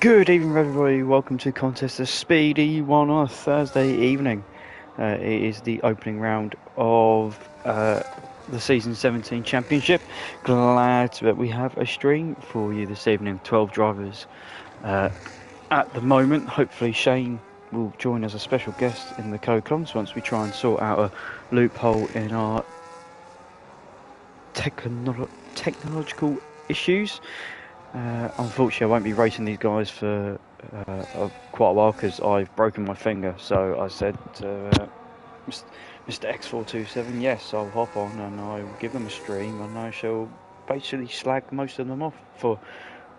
Good evening, everybody. Welcome to Contest of Speed EU1 on a Thursday evening. It is the opening round of the Season 17 Championship. Glad that we have a stream for you this evening. 12 drivers at the moment. Hopefully Shane will join as a special guest in the co-comms once we try and sort out a loophole in our technological issues. Unfortunately, I won't be racing these guys for quite a while because I've broken my finger. So I said to Mr. X427, yes, I'll hop on and I will give them a stream and I shall basically slag most of them off for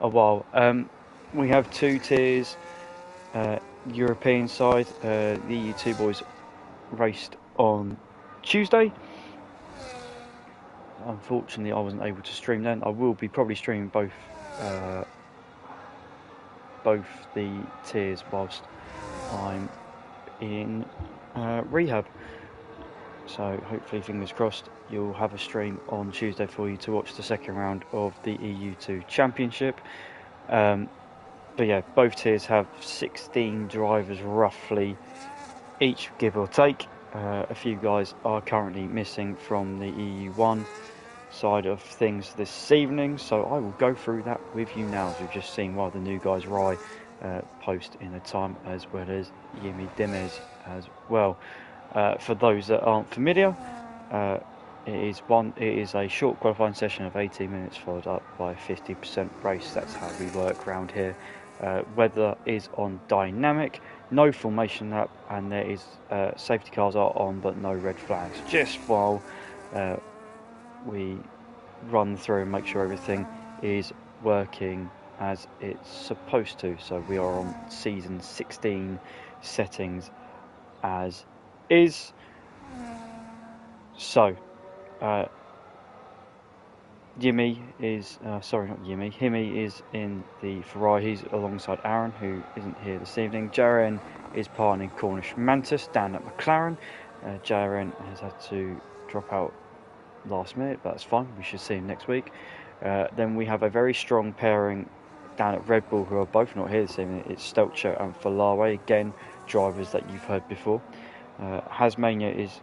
a while. We have two tiers. European side, the EU2 boys raced on Tuesday. Unfortunately, I wasn't able to stream then. I will be probably streaming both the tiers whilst I'm in rehab. So hopefully, fingers crossed, you'll have a stream on Tuesday for you to watch the second round of the EU2 Championship. But yeah, both tiers have 16 drivers roughly each, give or take. A few guys are currently missing from the EU1 side of things this evening, so I will go through that with you now, as we've just seen while the new guys Rye post in a time, as well as Yimi Demez as well. For those that aren't familiar, it is a short qualifying session of 18 minutes followed up by a 50% race. That's how we work around here. Weather is on dynamic, no formation lap, and there is safety cars are on but no red flags, just while we run through and make sure everything is working as it's supposed to. So we are on season 16 settings as is. So Himi is in the Ferrari. He's alongside Aaron, who isn't here this evening. Jaren is partnering Cornish Mantis down at McLaren. Jaren has had to drop out last minute, but that's fine. We should see him next week. Then we have a very strong pairing down at Red Bull, who are both not here this evening. It's Stelcher and Falawe, again drivers that you've heard before. Hasmania is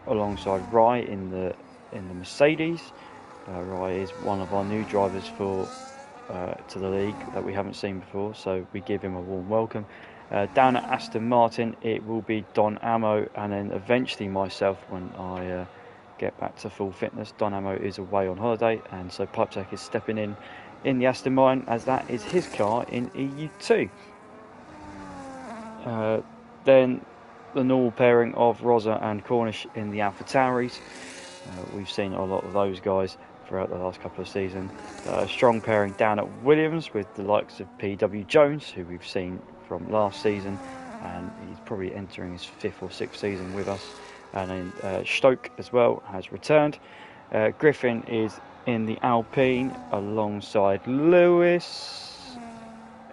alongside Rye in the Mercedes. Rye is one of our new drivers to the league that we haven't seen before, so we give him a warm welcome. Down at Aston Martin, it will be Don Ammo, and then eventually myself when I get back to full fitness. Don Ammo is away on holiday, and so Pipetech is stepping in the Aston Martin, as that is his car in EU2. Then the normal pairing of Rosa and Cornish in the AlphaTauris. We've seen a lot of those guys throughout the last couple of seasons. Strong pairing down at Williams with the likes of P.W. Jones, who we've seen from last season, and he's probably entering his 5th or 6th season with us. And then Stoke as well has returned. Griffin is in the Alpine alongside Lewis,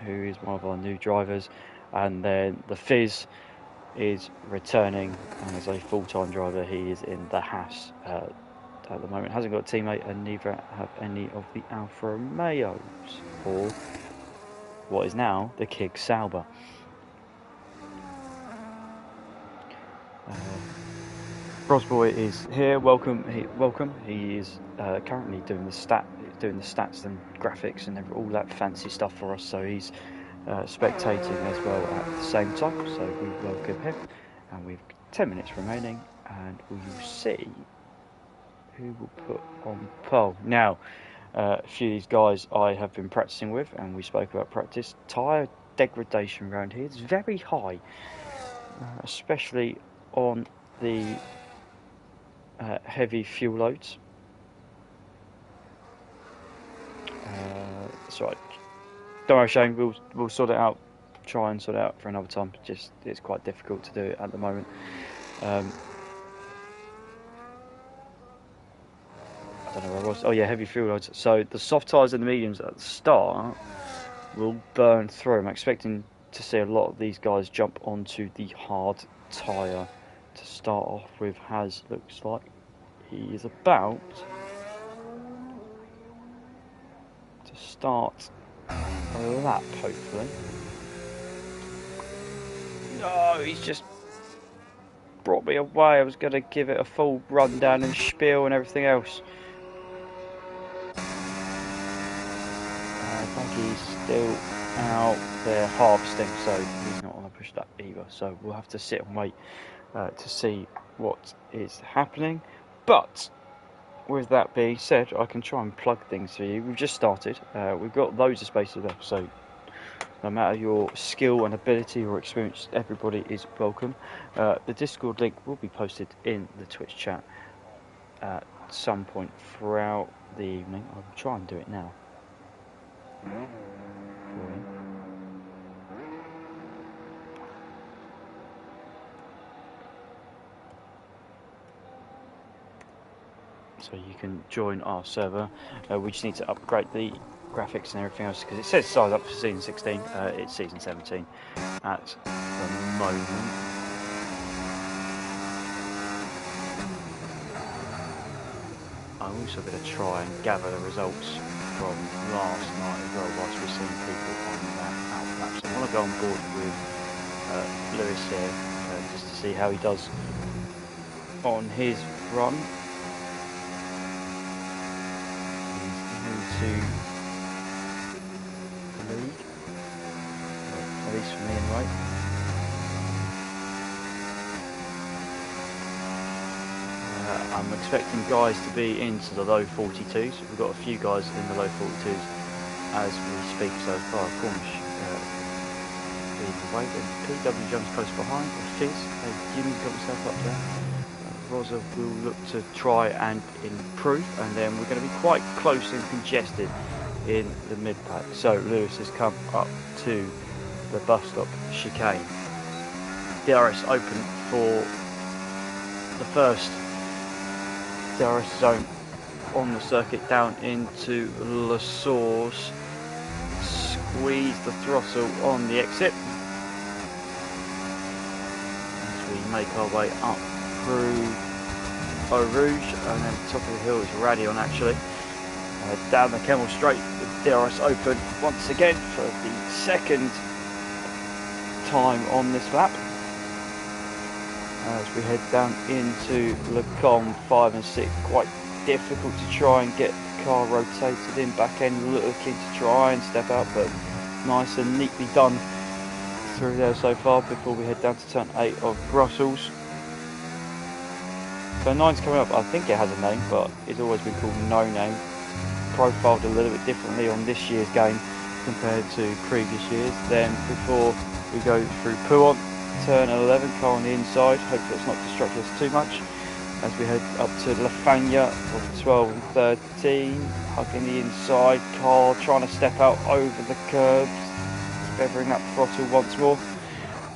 who is one of our new drivers. And then the Fizz is returning, and as a full-time driver he is in the Haas at the moment. Hasn't got a teammate, and neither have any of the Alfa Romeos, or what is now the Kig Sauber. Brosboy is here. Welcome. He is currently doing the stats and graphics and all that fancy stuff for us. So he's spectating as well at the same time. So we welcome him. And we've 10 minutes remaining, and we will see who will put on pole. Now, a few of these guys I have been practicing with, and we spoke about practice. Tyre degradation around here is very high, especially on the heavy fuel loads. That's right. Don't worry, Shane. We'll sort it out. Try and sort it out for another time. Just it's quite difficult to do it at the moment. I don't know where I was. Oh yeah, heavy fuel loads. So the soft tyres and the mediums at the start will burn through. I'm expecting to see a lot of these guys jump onto the hard tyre to start off with. Has looks like he is about to start a lap, hopefully. No, he's just brought me away. I was going to give it a full rundown and spiel and everything else. Baggy's still out there harvesting, so he's not on the push that either. So we'll have to sit and wait to see what is happening. But with that being said, I can try and plug things for you. We've just started. We've got loads of spaces left, so no matter your skill and ability or experience, everybody is welcome. The Discord link will be posted in the Twitch chat at some point throughout the evening. I'll try and do it now. So you can join our server. We just need to upgrade the graphics and everything else because it says size up for season 16. It's season 17 at the moment. I'm also going to try and gather the results from last night as well whilst we're seeing people on that outlap. So I want to go on board with Lewis here just to see how he does on his run. To the league, at least for me anyway. I'm expecting guys to be into the low 42s. We've got a few guys in the low 42s as we speak so far. Cornish leading the way, then PW jumps close behind. Fizz, Jimmy's got himself up there. Rosa will look to try and improve, and then we're going to be quite close and congested in the mid-pack. So Lewis has come up to the bus stop chicane. DRS open for the first DRS zone on the circuit down into La Source. Squeeze the throttle on the exit as we make our way up through Eau Rouge, and then top of the hill is Radion actually. Down the Kemmel Straight with DRS open once again for the second time on this lap. As we head down into Le Combe 5 and 6, quite difficult to try and get the car rotated in, back end looking to try and step out, but nice and neatly done through there so far before we head down to turn 8 of Brussels. So 9's coming up. I think it has a name, but it's always been called No Name. Profiled a little bit differently on this year's game compared to previous years. Then before we go through Pouant, turn 11, car on the inside. Hopefully it's not distracting us too much. As we head up to La Fagna of 12 and 13, hugging the inside, car trying to step out over the curbs, feathering that throttle once more.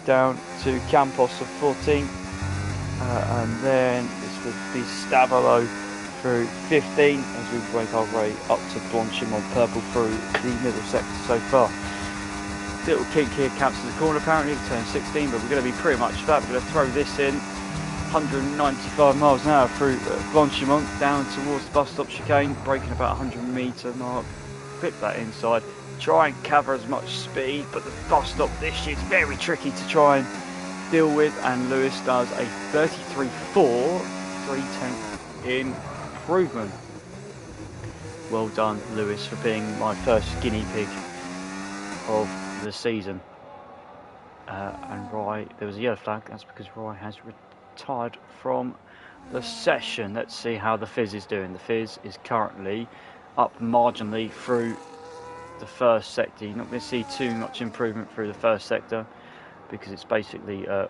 Down to Campos of 14, and then would be Stavolo through 15 as we break our way up to Blanchimont Purple through the middle sector so far. Little kink here counts as a corner apparently, turn 16, but we're going to be pretty much that. We're going to throw this in 195 miles an hour through Blanchimont down towards the bus stop chicane, braking about 100 metre mark, clip that inside, try and cover as much speed, but the bus stop this year is very tricky to try and deal with, and Lewis does a 33.4, 3/10 improvement. Well done, Lewis, for being my first guinea pig of the season. And Roy, there was a yellow flag. That's because Roy has retired from the session. Let's see how the Fizz is doing. The Fizz is currently up marginally through the first sector. You're not going to see too much improvement through the first sector because it's basically the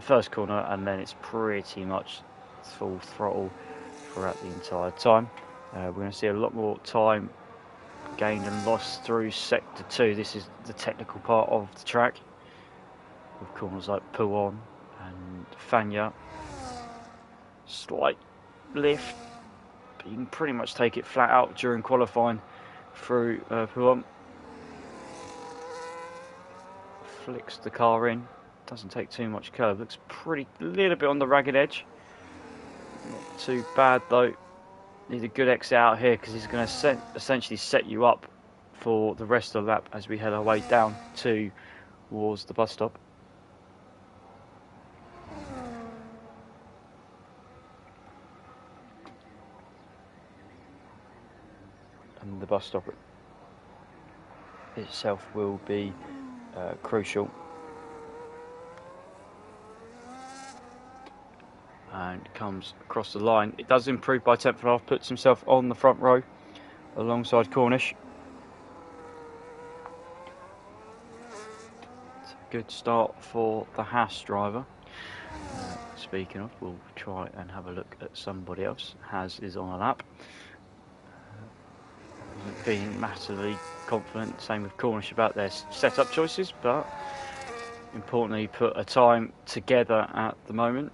first corner, and then it's pretty much full throttle throughout the entire time. We're going to see a lot more time gained and lost through sector 2. This is the technical part of the track with corners like Pouant and Fagna. Slight lift, but you can pretty much take it flat out during qualifying through Pouant. Flicks the car in, doesn't take too much curve, looks pretty, little bit on the ragged edge. Not too bad though. Need a good exit out here because he's going to essentially set you up for the rest of the lap as we head our way down towards the bus stop. And the bus stop itself will be crucial. And comes across the line. It does improve by 10th and a half, puts himself on the front row alongside Cornish. It's a good start for the Haas driver. Speaking of, we'll try and have a look at somebody else. Haas is on a lap. Hasn't been massively confident, same with Cornish, about their setup choices, but importantly put a time together at the moment.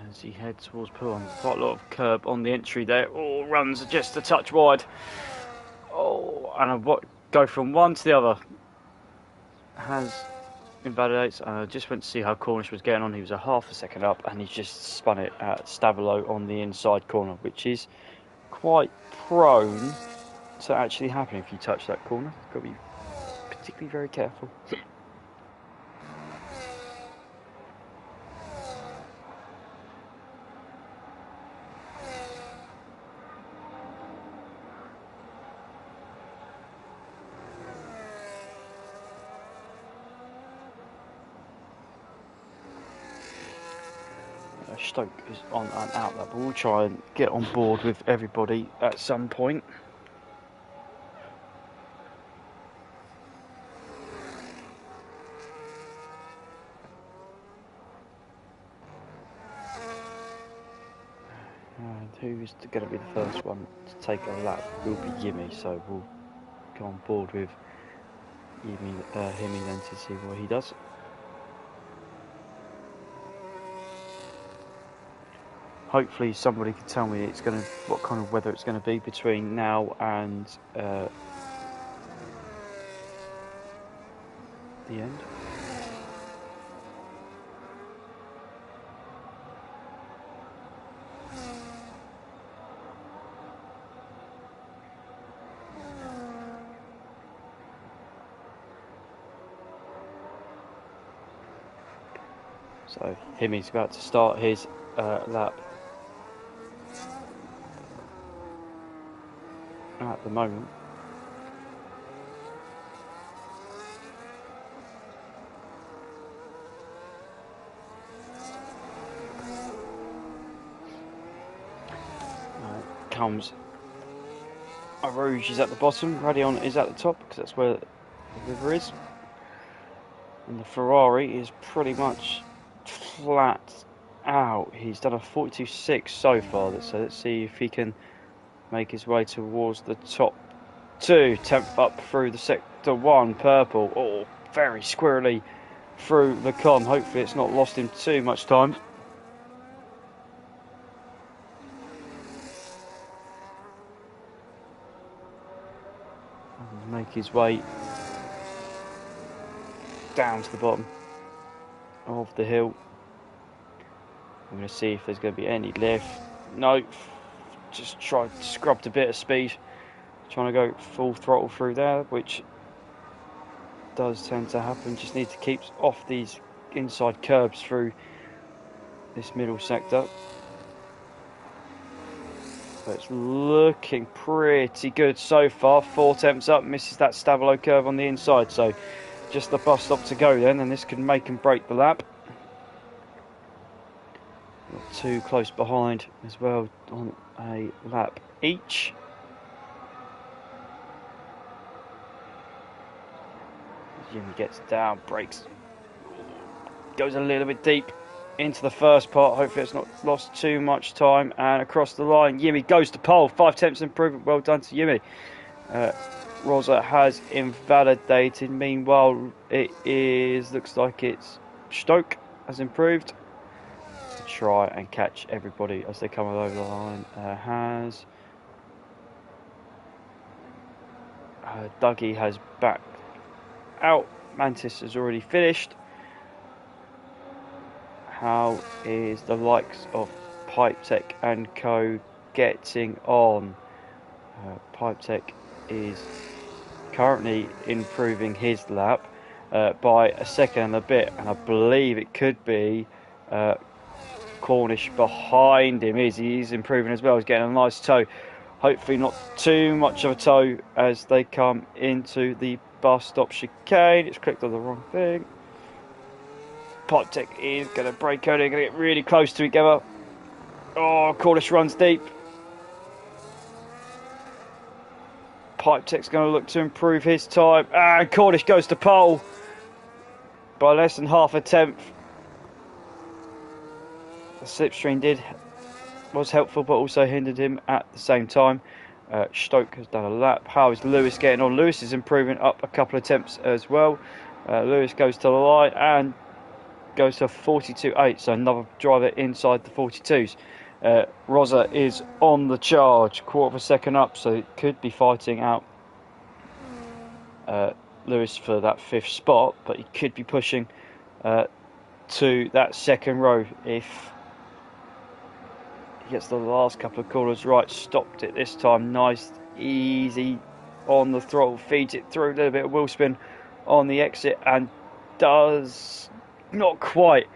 As he heads towards Poole, quite a lot of curb on the entry there. Oh, runs just a touch wide. Oh, and what go from one to the other has invalidates. And I just went to see how Cornish was getting on. He was a half a second up, and he just spun it at Stavilo on the inside corner, which is quite prone to actually happening if you touch that corner. You've got to be particularly very careful. Stoke is on and out that, but we'll try and get on board with everybody at some point. And who's going to be the first one to take a lap will be Yimmy, so we'll go on board with Yimmy, Himmy then to see what he does. Hopefully somebody can tell me what kind of weather it's going to be between now and the end. So Himmy's about to start his lap. At the moment. Comes Rouge is at the bottom, Radion is at the top because that's where the river is, and the Ferrari is pretty much flat out. He's done a 42.6 so far, so let's see if he can make his way towards the top two. 10th up through the sector 1 purple. Oh, very squirrely through the con. Hopefully it's not lost him too much time. Make his way down to the bottom of the hill. I'm going to see if there's going to be any lift. No, just scrubbed a bit of speed, trying to go full throttle through there, which does tend to happen. Just need to keep off these inside curbs through this middle sector. But it's looking pretty good so far. 4 attempts up, misses that Stavilo curve on the inside, so just the bus stop to go then, and this can make and break the lap. Not too close behind as well on a lap each. Jimmy gets down, brakes, goes a little bit deep into the first part. Hopefully it's not lost too much time, and across the line Yimmy goes to pole. 5 attempts improvement, well done to Yimmy. Rosa has invalidated. Meanwhile looks like it's Stoke has improved. Try and catch everybody as they come over the line. Dougie has backed out. Mantis has already finished. How is the likes of Pipetech and Co getting on? Pipetech is currently improving his lap by a second and a bit, and I believe it could be Cornish behind him. He's improving as well. He's getting a nice toe. Hopefully not too much of a toe as they come into the bus stop chicane. It's clicked on the wrong thing. Pipetech is going to break out. They're going to get really close to together. Oh, Cornish runs deep. Pipetech's going to look to improve his time. And Cornish goes to pole by less than half a tenth. The slipstream was helpful, but also hindered him at the same time. Stoke has done a lap. How is Lewis getting on? Lewis is improving up a couple of attempts as well. Lewis goes to the line and goes to 42.8, so another driver inside the 42s. Rosa is on the charge, quarter of a second up, so it could be fighting out Lewis for that 5th spot, but he could be pushing to that second row if he gets the last couple of corners right. Stopped it this time, nice, easy on the throttle, feeds it through, a little bit of wheel spin on the exit, and does not quite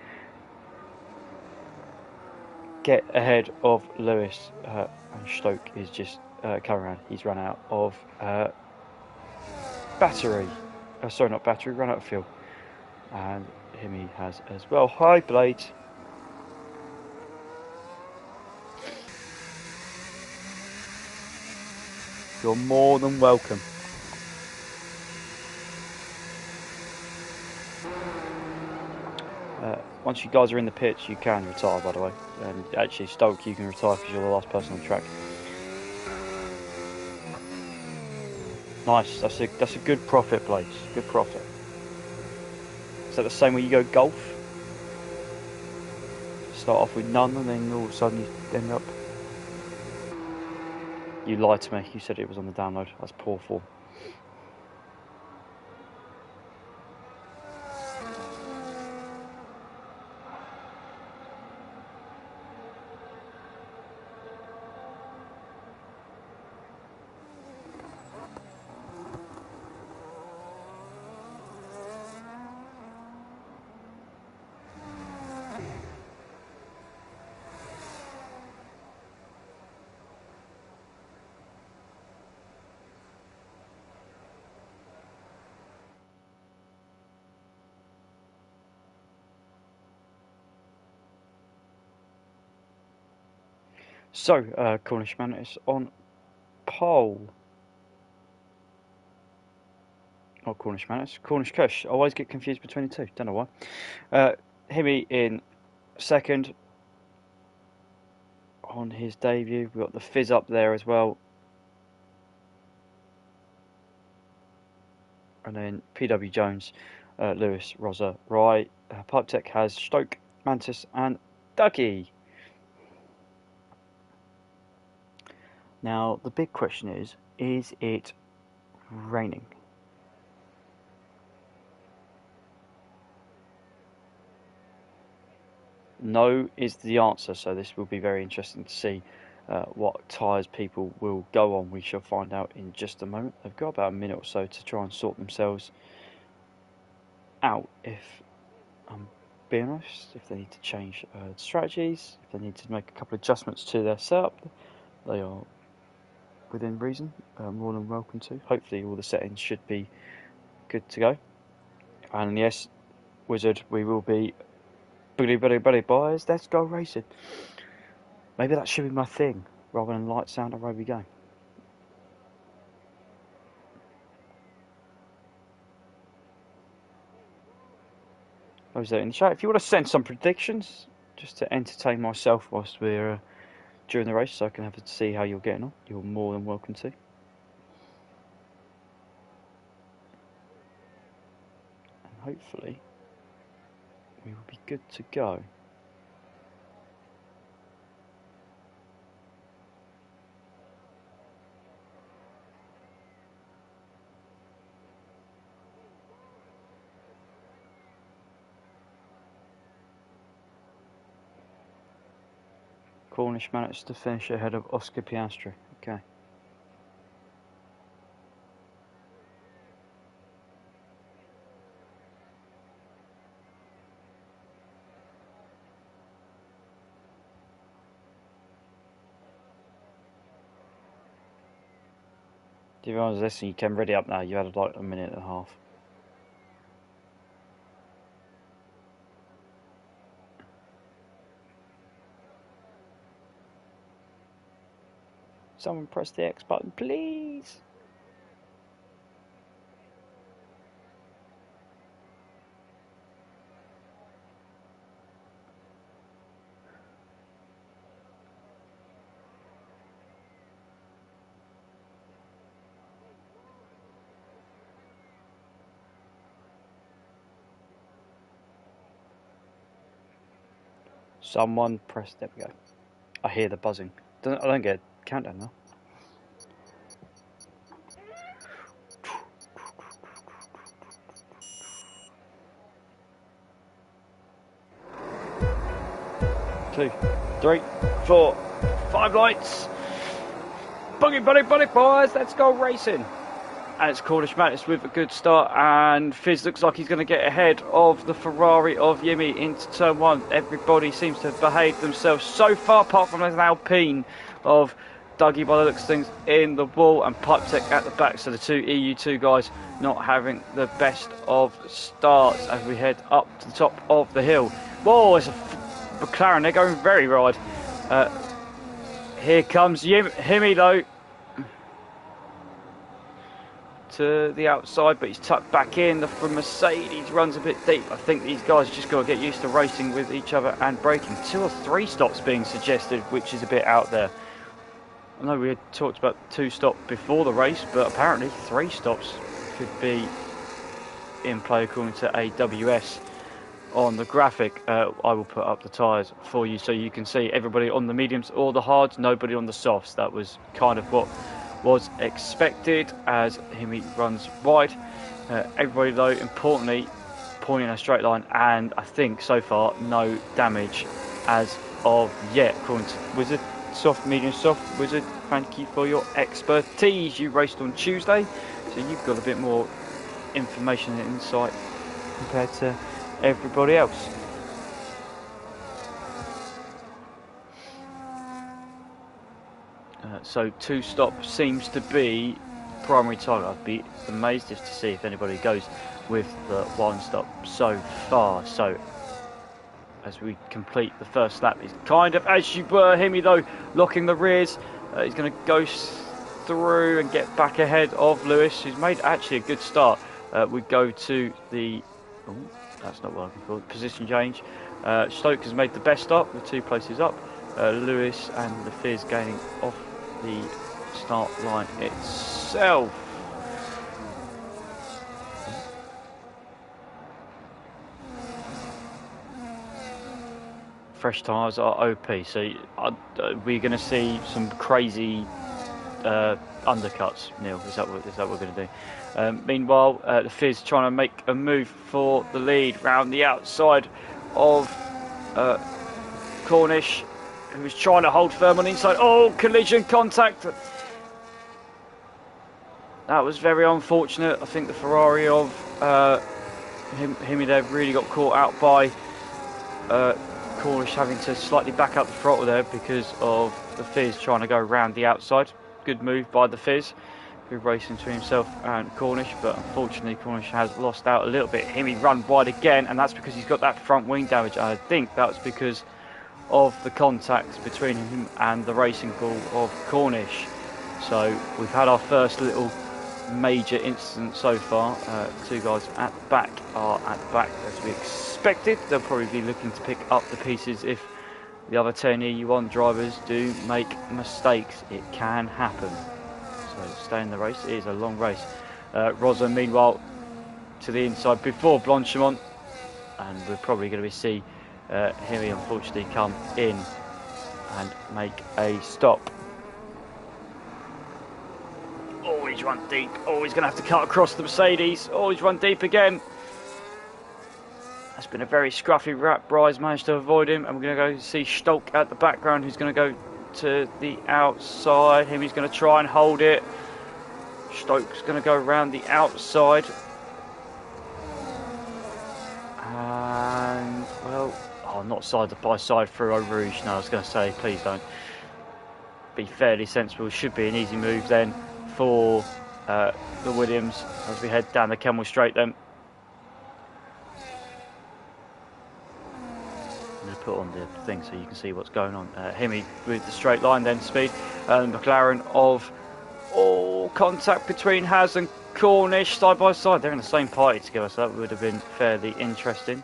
get ahead of Lewis. And Stoke is just coming around. He's run out of battery. Sorry, not battery, run out of fuel. And him he has as well. Hi, Blade. You're more than welcome. Once you guys are in the pits, you can retire, by the way. And actually, Stoke, you can retire because you're the last person on track. Nice. That's a good profit, Blades. Good profit. Is that the same way you go golf? Start off with none, and then all of a sudden you end up. You lied to me. You said it was on the download. That's poor form. So, Cornish Mantis on pole. Not Cornish Mantis, Cornish Kush. I always get confused between the two. Don't know why. Himmy in second on his debut. We've got the Fizz up there as well. And then PW Jones, Lewis, Rosa, Rye. Pipetech has Stoke, Mantis, and Dougie. Now, the big question is it raining? No is the answer, so this will be very interesting to see what tyres people will go on. We shall find out in just a moment. They've got about a minute or so to try and sort themselves out, if I'm being honest. If they need to change strategies, if they need to make a couple of adjustments to their setup, they are within reason, more than welcome to. Hopefully all the settings should be good to go. And yes, Wizard, we will be buddy boys, let's go racing. Maybe that should be my thing, rather than light sound, away we go. Those there in the chat, if you want to send some predictions, just to entertain myself whilst we're during the race, so I can have to see how you're getting on, you're more than welcome to. And hopefully we will be good to go. Cornish managed to finish ahead of Oscar Piastri. Okay. If everyone's listening, you can ready up now. You had like a minute and a half. Someone press the X button, please. Someone press. There we go. I hear the buzzing. I don't get a countdown now. Two, 3, 4, 5 lights. Buggy, boys, let's go racing. And it's Cornish Madness with a good start, and Fizz looks like he's going to get ahead of the Ferrari of Yimi into turn 1. Everybody seems to have behaved themselves so far, apart from an Alpine of Dougie by the looks of things in the wall, and Pipe Tech at the back. So the two EU2 guys not having the best of starts as we head up to the top of the hill. Whoa, it's a McLaren, they're going very wide. Here comes Himi though, to the outside, but he's tucked back in. From Mercedes runs a bit deep. I think these guys just got to get used to racing with each other and braking. 2 or 3 stops being suggested, which is a bit out there. I know we had talked about 2 stops before the race, but apparently 3 stops could be in play according to AWS on the graphic. I will put up the tyres for you so you can see everybody on the mediums or the hards, nobody on the softs. That was kind of what was expected as Himi runs wide. Everybody though, importantly, pointing in a straight line, and I think so far no damage as of yet according to Wizard. Soft, medium, soft. Wizard, thank you for your expertise. You raced on Tuesday, so you've got a bit more information and insight compared to everybody else. So 2 stops seems to be primary target. I'd be amazed just to see if anybody goes with the 1 stop so far. So as we complete the first lap, he's kind of as you were. Himi though locking the rears. He's going to go through and get back ahead of Lewis, who's made actually a good start. We go to the that's not what I'm looking for. Position change. Stoke has made the best start with 2 places up. Lewis and the Fizz gaining off the start line itself. Fresh tyres are OP, so we're going to see some crazy undercuts. Neil, is that what we're going to do? Meanwhile, the Fizz trying to make a move for the lead round the outside of Cornish, who was trying to hold firm on the inside. Oh, collision contact. That was very unfortunate. I think the Ferrari of Himi there really got caught out by Cornish having to slightly back up the throttle there because of the Fizz trying to go around the outside. Good move by the Fizz, who racing between himself and Cornish, but unfortunately Cornish has lost out a little bit. Himi run wide again, and that's because he's got that front wing damage, and I think that's because of the contact between him and the racing pool of Cornish. So we've had our first little major incident so far. 2 guys at the back are at the back as we expected. They'll probably be looking to pick up the pieces if the other 10 EU1 drivers do make mistakes. It can happen. So stay in the race. It is a long race. Rosa meanwhile to the inside before Blanchimont, and we're probably going to see Himi unfortunately come in and make a stop. Oh, he's run deep. Oh, he's going to have to cut across the Mercedes. Oh, he's run deep again. It's been a very scruffy wrap. Bry's managed to avoid him, and we're going to go see Stolk at the background, who's going to go to the outside. He's going to try and hold it. Stolk's going to go around the outside. And, well, not side by side through Eau Rouge. No, I was going to say, please don't. Be fairly sensible. Should be an easy move then for the Williams as we head down the Kemmel Straight then. I'm going to put on the thing so you can see what's going on. Hemi with the straight line then speed. McLaren of contact between Haas and Cornish side by side. They're in the same party together, so that would have been fairly interesting.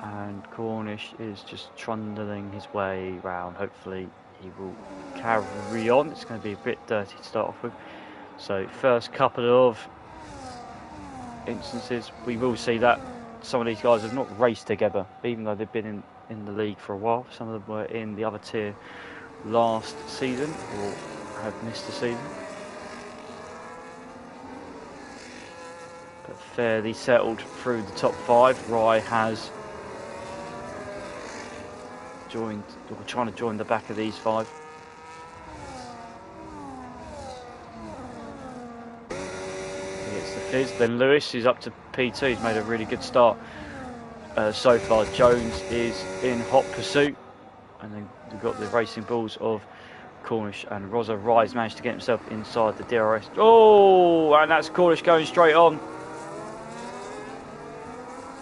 And Cornish is just trundling his way round. Hopefully he will carry on. It's going to be a bit dirty to start off with. So first couple of instances, we will see that some of these guys have not raced together, even though they've been in the league for a while. Some of them were in the other tier last season or have missed a season. But fairly settled through the top 5. Rye has joined, or trying to join the back of these 5. It's the Fizz, then Lewis, who's up to P2. He's made a really good start so far. Jones is in hot pursuit, and then we've got the racing bulls of Cornish and Rosa. Rye's managed to get himself inside the DRS. Oh, and that's Cornish going straight on.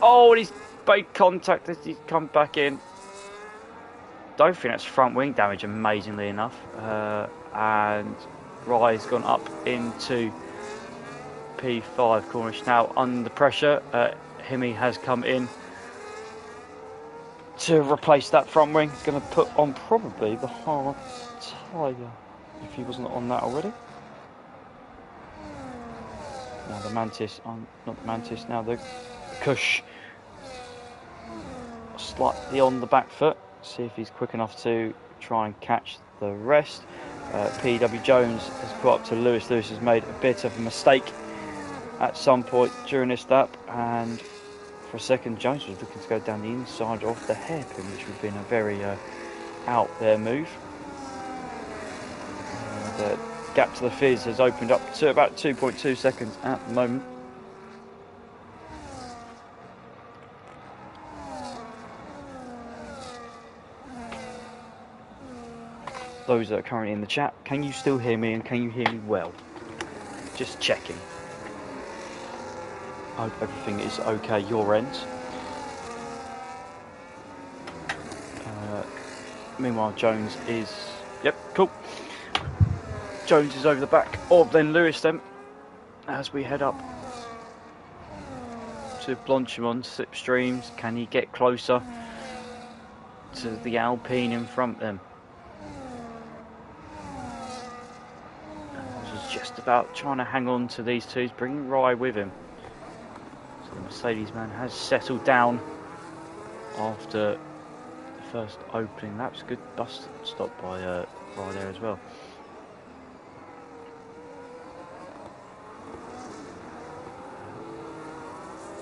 Oh, and he's made contact as he's come back in. Don't think that's front wing damage, amazingly enough. And Rye's gone up into P5. Cornish now under pressure. Hemi has come in to replace that front wing. He's going to put on probably the hard tyre if he wasn't on that already. Now the Mantis, not the Mantis, now the Cush slightly on the back foot. See if he's quick enough to try and catch the rest. PW Jones has caught up to Lewis. Lewis has made a bit of a mistake at some point during this lap, and for a second Jones was looking to go down the inside of the hairpin, which would have been a very out there move. The gap to the Fizz has opened up to about 2.2 seconds at the moment. Those that are currently in the chat, can you still hear me, and can you hear me well? Just checking. I hope everything is okay your end. Meanwhile, Jones is... Yep, cool. Jones is over the back of then Lewis then, as we head up to Blanchimont slipstreams. Can he get closer to the Alpine in front then? Just about trying to hang on to these two. He's bringing Rye with him. So the Mercedes man has settled down after the first opening. That was a good bus stop by Rye there as well.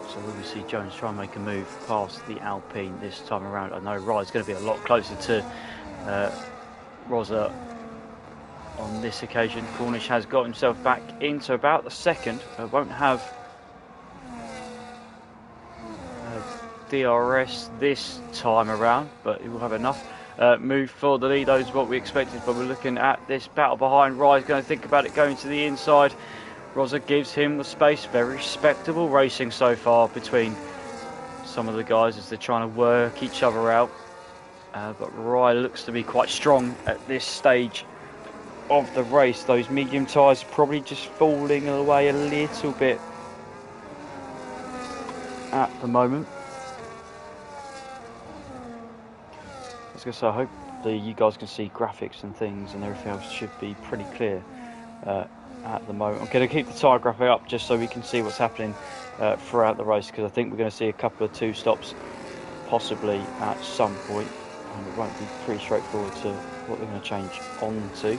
So we will see Jones try and make a move past the Alpine this time around. I know Rye's going to be a lot closer to Rosa on this occasion. Cornish has got himself back into about the second. Won't have DRS this time around, but he will have enough move for the lead. Those are what we expected, but we're looking at this battle behind. Rye's going to think about it going to the inside. Rosa gives him the space. Very respectable racing so far between some of the guys as they're trying to work each other out. But Rye looks to be quite strong at this stage of the race. Those medium tyres probably just falling away a little bit at the moment. I was going to say, I hope you guys can see graphics and things, and everything else should be pretty clear at the moment. I'm going to keep the tyre graphic up just so we can see what's happening throughout the race, because I think we're going to see a couple of 2 stops possibly at some point, and it won't be pretty straightforward to what they're going to change on to.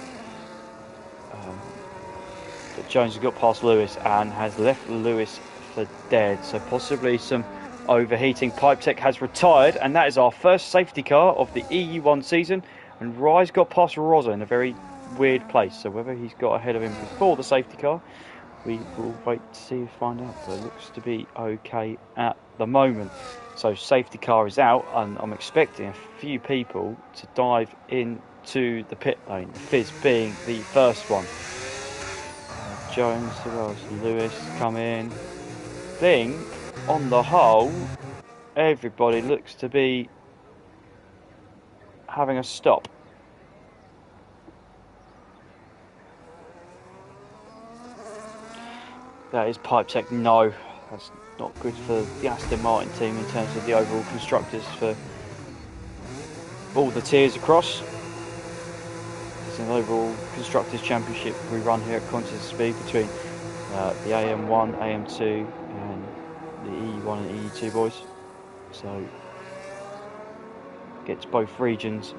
But Jones has got past Lewis and has left Lewis for dead, so possibly some overheating. Pipetech has retired, and that is our first safety car of the EU1 season. And Rye's got past Rosa in a very weird place. So whether he's got ahead of him before the safety car, we will wait to see, find out. But it looks to be okay at the moment. So safety car is out, and I'm expecting a few people to dive into the pit lane. Fizz being the first one. Jones, who else? Lewis come in. Think on the whole, everybody looks to be having a stop. That is Pipetech. No, that's not good for the Aston Martin team in terms of the overall constructors for all the tiers across. It's an overall constructors championship we run here at Conscious Speed between the AM1, AM2 and the EU1 and EU2 boys. So gets both regions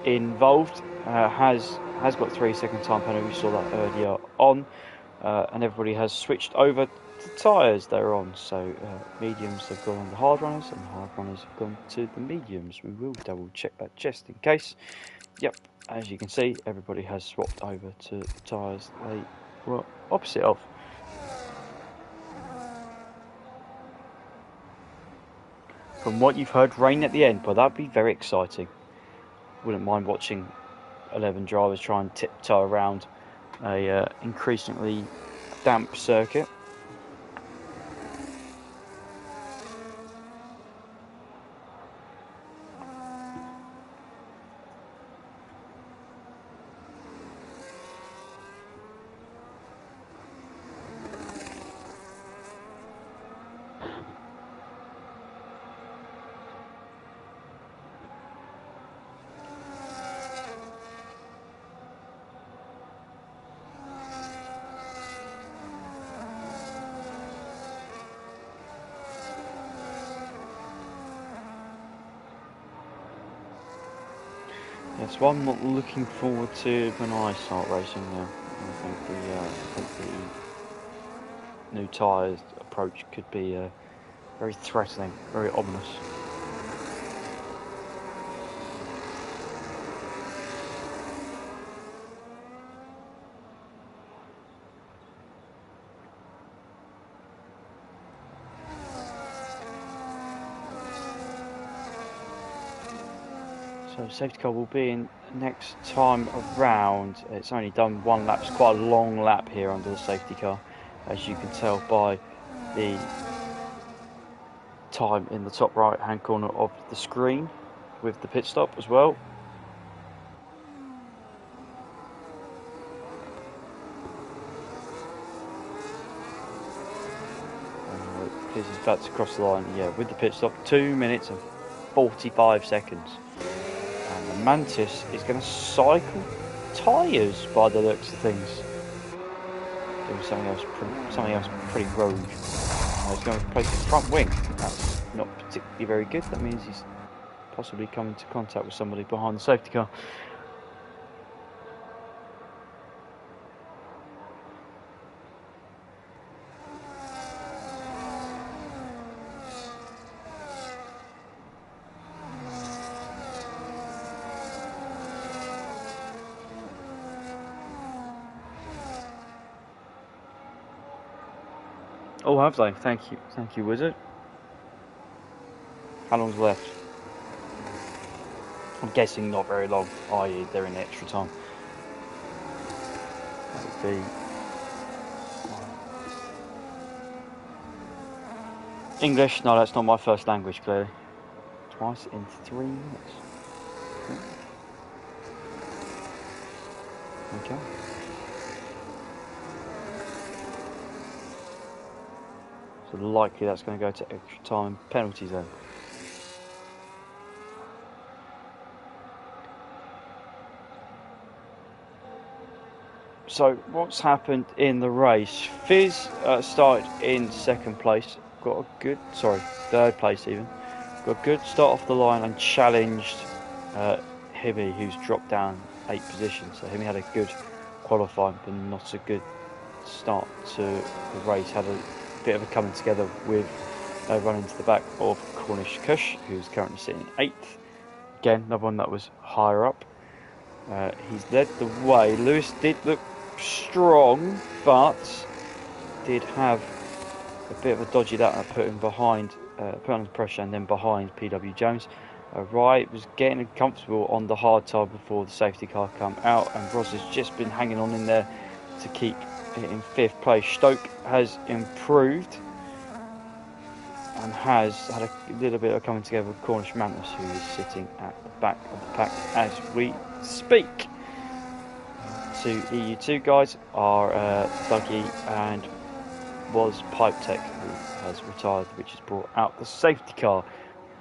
involved. Has got 3 second time penalty. We saw that earlier on. And everybody has switched over to tyres they're on. So mediums have gone on the hard runners and hard runners have gone to the mediums. We will double check that just in case. Yep, as you can see, everybody has swapped over to the tyres they were opposite of. From what you've heard, rain at the end, but that'd be very exciting. Wouldn't mind watching 11 drivers try and tiptoe around a increasingly damp circuit. Yes, well, I'm not looking forward to when I start racing now. I think the new tyres approach could be very threatening, very ominous. So safety car will be in next time around. It's only done one lap. It's quite a long lap here under the safety car, as you can tell by the time in the top right hand corner of the screen with the pit stop as well. This is about to cross the line, yeah, with the pit stop, 2 minutes and 45 seconds. And the Mantis is going to cycle tyres by the looks of things. Doing something else pretty rogue. He's going to replace his front wing. That's not particularly very good. That means he's possibly come into contact with somebody behind the safety car. Oh, have they? Thank you, Wizard. How long's left? I'm guessing not very long, i.e. they're in extra time. That would be English. No, that's not my first language, clearly. Twice in 3 minutes. Okay. So likely that's going to go to extra time penalty zone. So what's happened in the race? Fizz started in second place. Got a good, third place even. Got a good start off the line and challenged Hibby, who's dropped down 8 positions. So Hibby had a good qualifying, but not a good start to the race. Had a bit of a coming together with run into the back of Cornish Kush, who's currently sitting 8th. Again, another one that was higher up. He's led the way. Lewis did look strong, but did have a bit of a dodgy that put him behind, put under pressure, and then behind PW Jones. Wright was getting comfortable on the hard tire before the safety car come out, and Ross has just been hanging on in there to keep it in 5th place. Stoke has improved and has had a little bit of coming together with Cornish Mantis, who is sitting at the back of the pack as we speak. 2 EU2 guys are Dougie and was Pipe Tech, who has retired, which has brought out the safety car.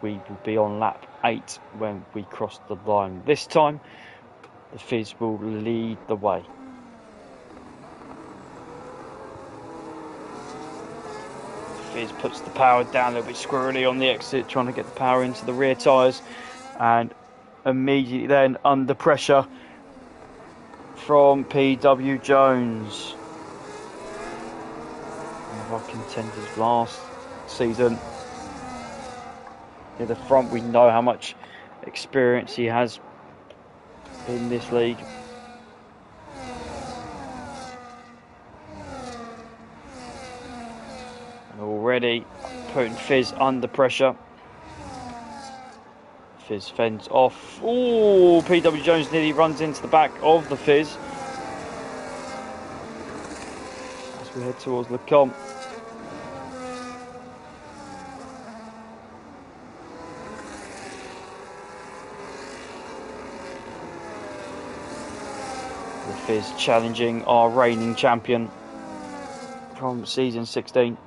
We will be on lap 8 when we cross the line. This time, the Fizz will lead the way. Fizz puts the power down a little bit squirrely on the exit, trying to get the power into the rear tyres, and immediately then under pressure from PW Jones. One of our contenders last season. Near the front, we know how much experience he has in this league. And already putting Fizz under pressure. Fizz fends off. Oh, PW Jones nearly runs into the back of the Fizz as we head towards Le Comte. The Fizz challenging our reigning champion from season 16.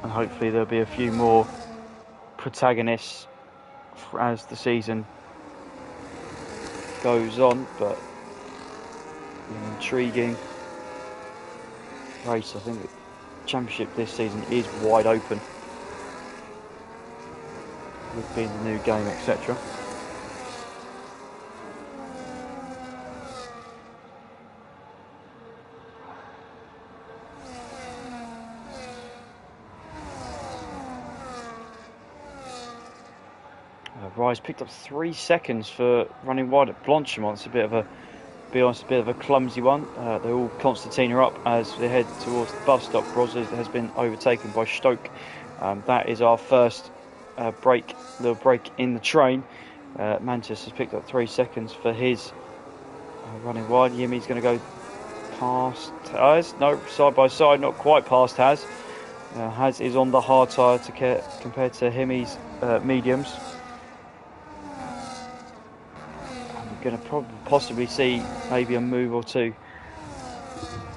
And hopefully there'll be a few more protagonists as the season goes on, but an intriguing race. I think the championship this season is wide open with being the new game, etc. Rise picked up 3 seconds for running wide at Blanchimont. It's a bit of a, be honest, a bit of a clumsy one. They're all Constantina up as they head towards the bus stop. Rosa has been overtaken by Stoke. That is our first little break in the train. Mantis has picked up 3 seconds for his running wide. Yimi's going to go past Haz. No, side by side, not quite past Haz. Haz is on the hard tyre compared to Himi's mediums. Going to possibly see maybe a move or two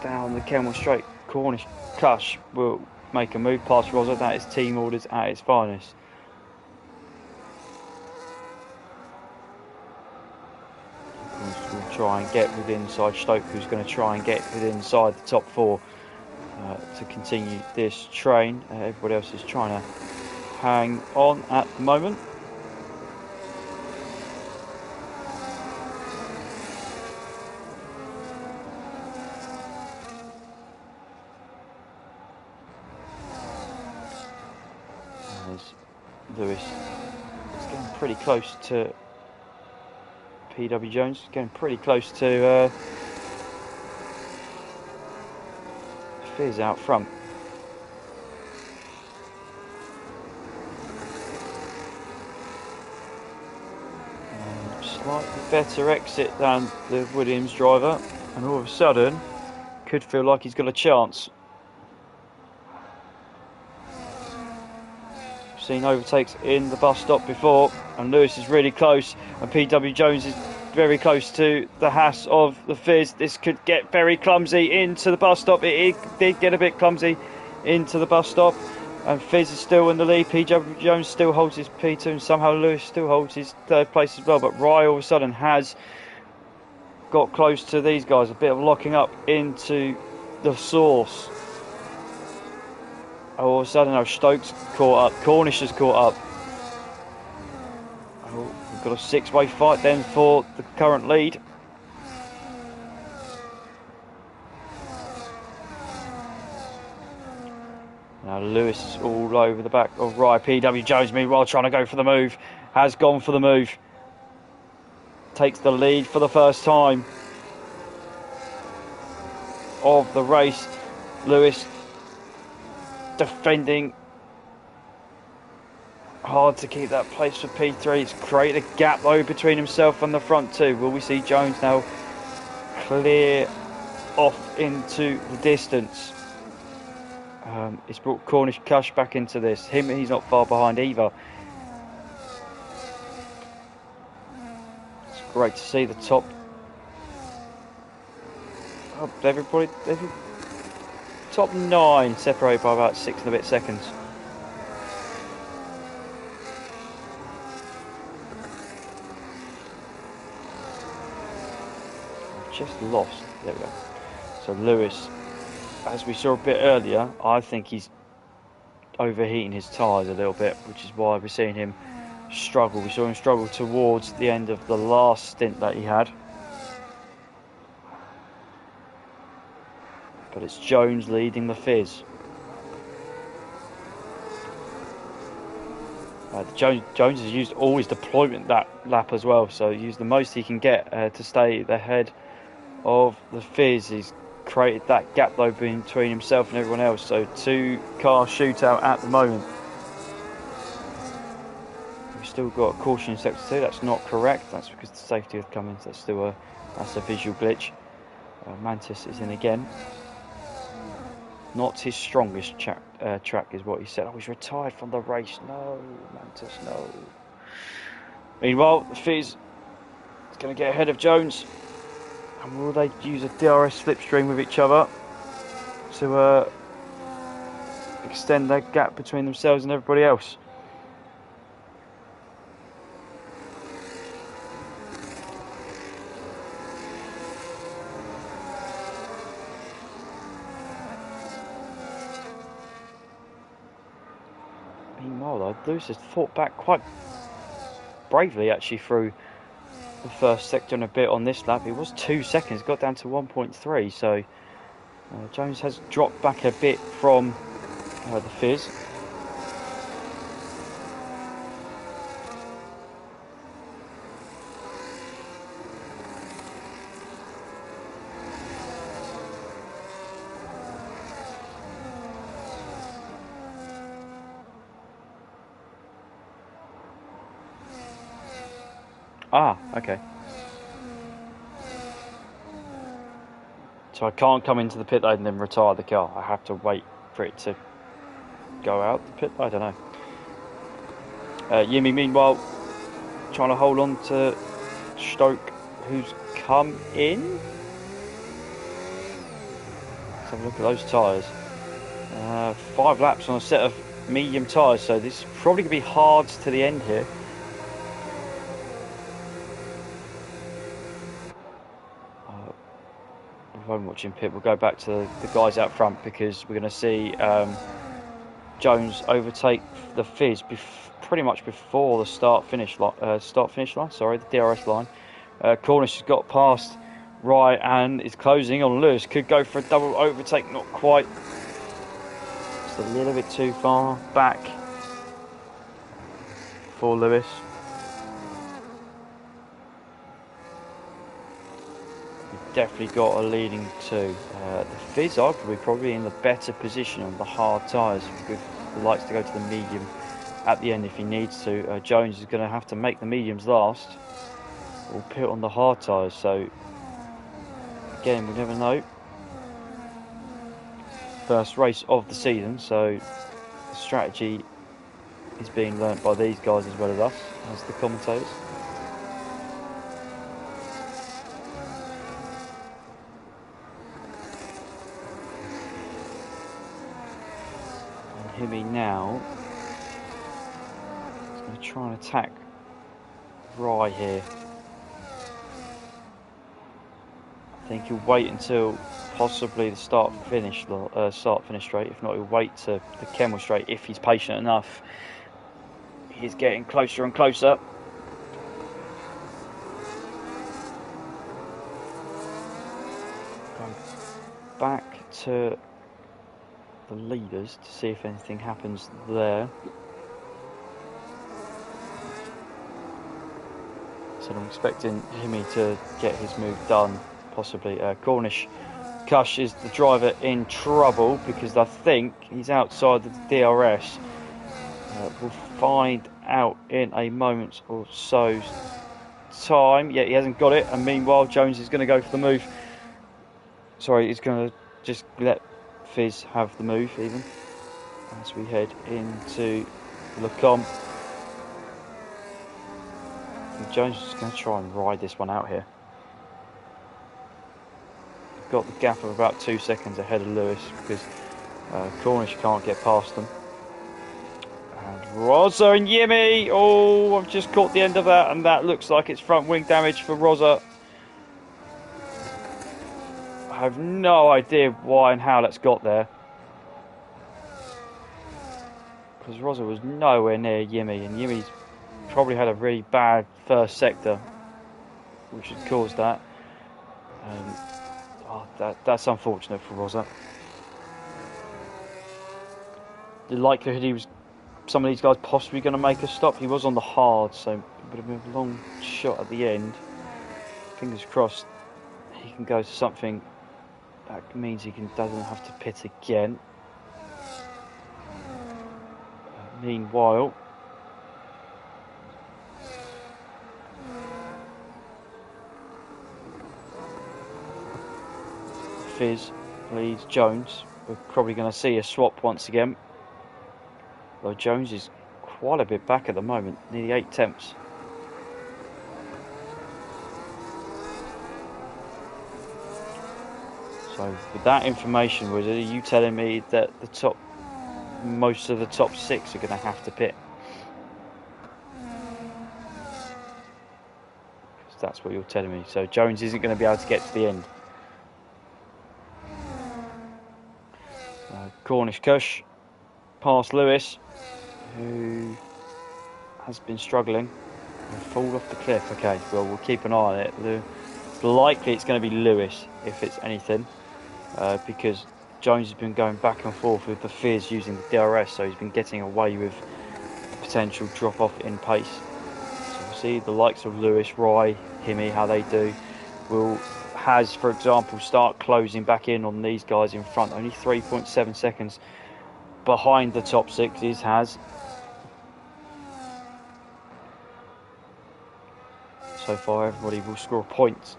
down the Kenmore Straight. Cornish Kush will make a move past Rosa. That is team orders at its finest. Cornish will try and get within inside Stoke, who's going to try and get within inside the top 4 to continue this train. Everybody else is trying to hang on at the moment. Lewis is getting pretty close to PW Jones, getting pretty close to Fizz out front. Slightly better exit than the Williams driver, and all of a sudden could feel like he's got a chance. Seen overtakes in the bus stop before, and Lewis is really close, and PW Jones is very close to the Haas of the Fizz. This could get very clumsy into the bus stop. It did get a bit clumsy into the bus stop, and Fizz is still in the lead. PW Jones still holds his P2, and somehow Lewis still holds his 3rd place as well, but Rye all of a sudden has got close to these guys. A bit of locking up into the source. All of a sudden, Stokes caught up. Cornish has caught up. Oh, we've got a 6-way fight then for the current lead. Lewis is all over the back of Rye. PW Jones, meanwhile, trying to go for the move. Has gone for the move. Takes the lead for the first time of the race. Lewis defending hard to keep that place for P3. It's created a gap though between himself and the front two. Will we see Jones now clear off into the distance? It's brought Cornish Cush back into this. He's not far behind either. It's great to see the top. Everybody, top 9 separated by about 6 and a bit seconds. I've just lost. There we go. So Lewis, as we saw a bit earlier, I think he's overheating his tyres a little bit, which is why we're seeing him struggle. We saw him struggle towards the end of the last stint that he had. But it's Jones leading the Fizz. Jones has used all his deployment that lap as well, so he used the most he can get to stay ahead of the Fizz. He's created that gap though between himself and everyone else, so 2-car shootout at the moment. We've still got a caution in sector 2. That's not correct. That's because the safety has come in. So that's a visual glitch. Mantis is in again. Not his strongest track is what he said. Oh, he's retired from the race. No, Mantis, no. Meanwhile, the Fizz is going to get ahead of Jones. And will they use a DRS slipstream with each other to extend that gap between themselves and everybody else? Meanwhile, Lewis has fought back quite bravely actually through the first sector and a bit on this lap. It was 2 seconds, got down to 1.3, so Jones has dropped back a bit from the Fizz. Ah, okay. So I can't come into the pit lane and then retire the car. I have to wait for it to go out the pit. I don't know. Yimi, meanwhile, trying to hold on to Stoke, who's come in. Let's have a look at those tyres. 5 laps on a set of medium tyres, so this is probably going to be hard to the end here. If I'm watching pit, we'll go back to the guys out front because we're going to see Jones overtake the Fizz pretty much before the start-finish line. Sorry, the DRS line. Cornish has got past Rye and is closing on Lewis. Could go for a double overtake, not quite. Just a little bit too far back for Lewis. Definitely got a leading 2. The Fizz arguably probably in the better position on the hard tyres. He likes to go to the medium at the end if he needs to. Jones is going to have to make the mediums last or pit on the hard tyres. So again, we never know. First race of the season, so the strategy is being learnt by these guys as well as us, as the commentators. Himmy now is going to try and attack Rye here. I think he'll wait until possibly the start finish straight. If not, he'll wait to the Kemmel straight if he's patient enough. He's getting closer and closer. Going back to the leaders to see if anything happens there. So I'm expecting Himi to get his move done, possibly. Cornish Kush is the driver in trouble because I think he's outside the DRS. We'll find out in a moment or so's time. Yeah, he hasn't got it, and meanwhile Jones is going to go for the move. Sorry, he's going to just let Fizz have the move even as we head into Lecombe. Jones is going to try and ride this one out here. Got the gap of about 2 seconds ahead of Lewis because Cornish can't get past them. And Rosa and Yimi. Oh, I've just caught the end of that, and that looks like it's front wing damage for Rosa. I have no idea why and how that's got there, because Rosa was nowhere near Yimi, and Yimi's probably had a really bad first sector, which had caused that. That's unfortunate for Rosa. The likelihood some of these guys possibly going to make a stop. He was on the hard, so it would have been a long shot at the end. Fingers crossed he can go to something that means he doesn't have to pit again. Meanwhile, Fizz leads Jones. We're probably going to see a swap once again. Though Jones is quite a bit back at the moment, nearly 8 tenths. So with that information, Wizard, are you telling me that most of the top 6 are going to have to pit? Because that's what you're telling me. So Jones isn't going to be able to get to the end. Cornish Kush past Lewis, who has been struggling. He'll fall off the cliff. Okay, well, we'll keep an eye on it. Likely it's going to be Lewis, if it's anything, because Jones has been going back and forth with the Fizz using the DRS, so he's been getting away with potential drop-off in pace. So we'll see the likes of Lewis, Rye, Himi, how they do. Has, for example, start closing back in on these guys in front. Only 3.7 seconds behind the top 6 is Has. So far, everybody will score points